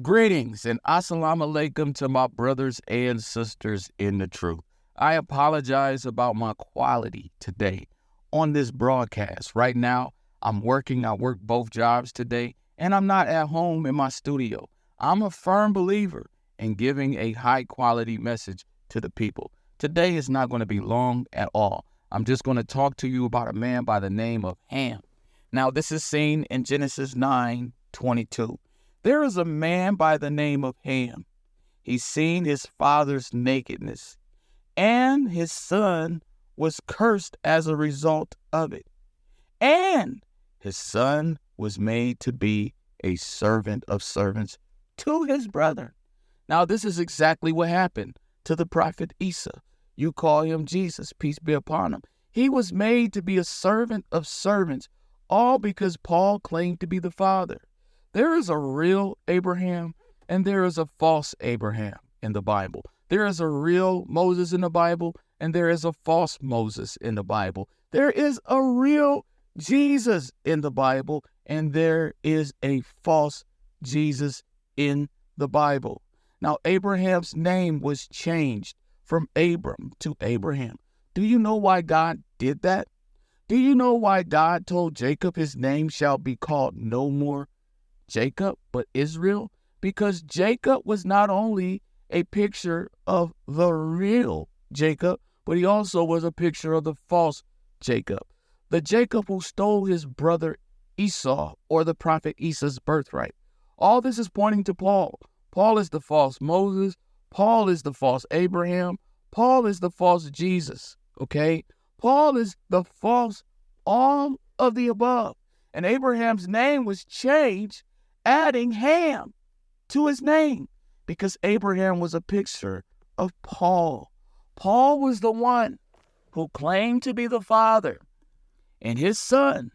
Greetings and assalamu alaikum to my brothers and sisters in the truth. I apologize about my quality today on this broadcast. Right now, I'm working. I work both jobs today, and I'm not at home in my studio. I'm a firm believer in giving a high-quality message to the people. Today is not going to be long at all. I'm just going to talk to you about a man by the name of Ham. Now, this is seen in Genesis 9:22. There is a man by the name of Ham. He's seen his father's nakedness, and his son was cursed as a result of it. And his son was made to be a servant of servants to his brother. Now, this is exactly what happened to the prophet Isa. You call him Jesus, peace be upon him. He was made to be a servant of servants, all because Paul claimed to be the father. There is a real Abraham and there is a false Abraham in the Bible. There is a real Moses in the Bible and there is a false Moses in the Bible. There is a real Jesus in the Bible and there is a false Jesus in the Bible. Now, Abraham's name was changed from Abram to Abraham. Do you know why God did that? Do you know why God told Jacob his name shall be called no more Jacob, but Israel? Because Jacob was not only a picture of the real Jacob, but he also was a picture of the false Jacob. The Jacob who stole his brother Esau, or the prophet Esau's birthright. All this is pointing to Paul. Paul is the false Moses. Paul is the false Abraham. Paul is the false Jesus, okay? Paul is the false all of the above. And Abraham's name was changed, adding Ham to his name, because Abraham was a picture of Paul. Paul was the one who claimed to be the father, and his son,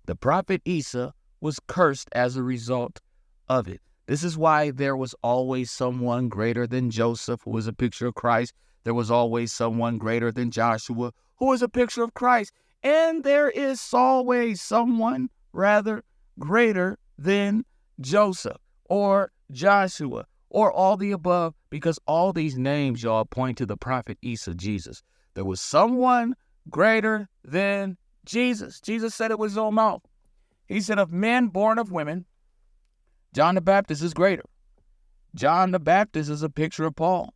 the prophet Isa, was cursed as a result of it. This is why there was always someone greater than Joseph, who was a picture of Christ. There was always someone greater than Joshua, who was a picture of Christ. And there is always someone rather greater than Joseph or Joshua or all the above, because all these names, y'all, point to the prophet Isa, Jesus. There was someone greater than Jesus. Jesus said it with his own mouth. He said, of men born of women, John the Baptist is greater. John the Baptist is a picture of Paul.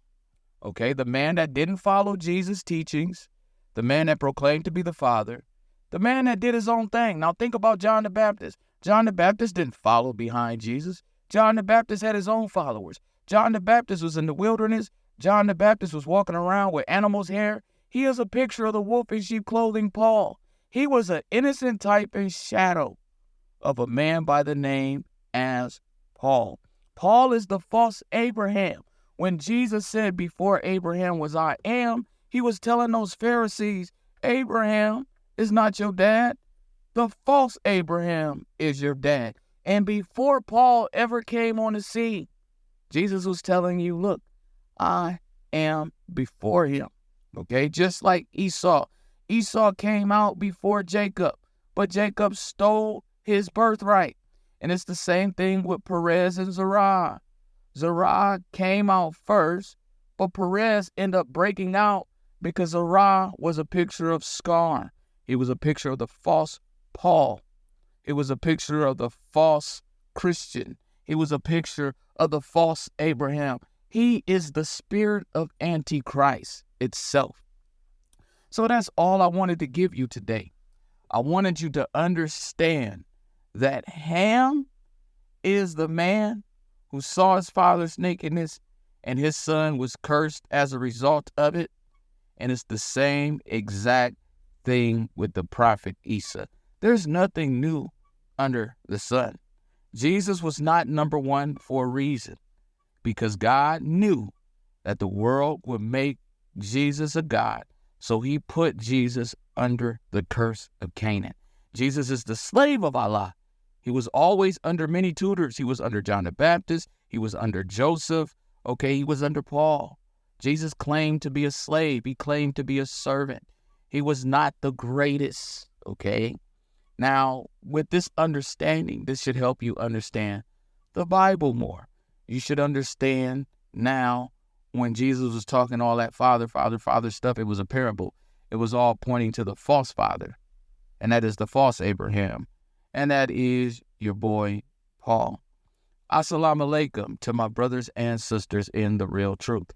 Okay, the man that didn't follow Jesus' teachings, the man that proclaimed to be the Father, the man that did his own thing. Now think about John the Baptist. John the Baptist didn't follow behind Jesus. John the Baptist had his own followers. John the Baptist was in the wilderness. John the Baptist was walking around with animals' hair. He is a picture of the wolf in sheep clothing, Paul. He was an innocent type and shadow of a man by the name as Paul. Paul is the false Abraham. When Jesus said, before Abraham was I am, he was telling those Pharisees, Abraham is not your dad. The false Abraham is your dad. And before Paul ever came on the scene, Jesus was telling you, look, I am before him. Okay, just like Esau. Esau came out before Jacob, but Jacob stole his birthright. And it's the same thing with Perez and Zerah. Zerah came out first, but Perez ended up breaking out because Zerah was a picture of Scar. He was a picture of the false Paul. It was a picture of the false Christian. He was a picture of the false Abraham. He is the spirit of Antichrist itself. So that's all I wanted to give you today. I wanted you to understand that Ham is the man who saw his father's nakedness and his son was cursed as a result of it. And it's the same exact thing with the prophet Isa. There's nothing new under the sun. Jesus was not number one for a reason, because God knew that the world would make Jesus a god. So he put Jesus under the curse of Canaan. Jesus is the slave of Allah. He was always under many tutors. He was under John the Baptist. He was under Joseph. Okay, he was under Paul. Jesus claimed to be a slave. He claimed to be a servant. He was not the greatest. Okay. Now, with this understanding, this should help you understand the Bible more. You should understand now when Jesus was talking all that father stuff, it was a parable. It was all pointing to the false father, and that is the false Abraham, and that is your boy, Paul. Assalamu alaikum to my brothers and sisters in the real truth.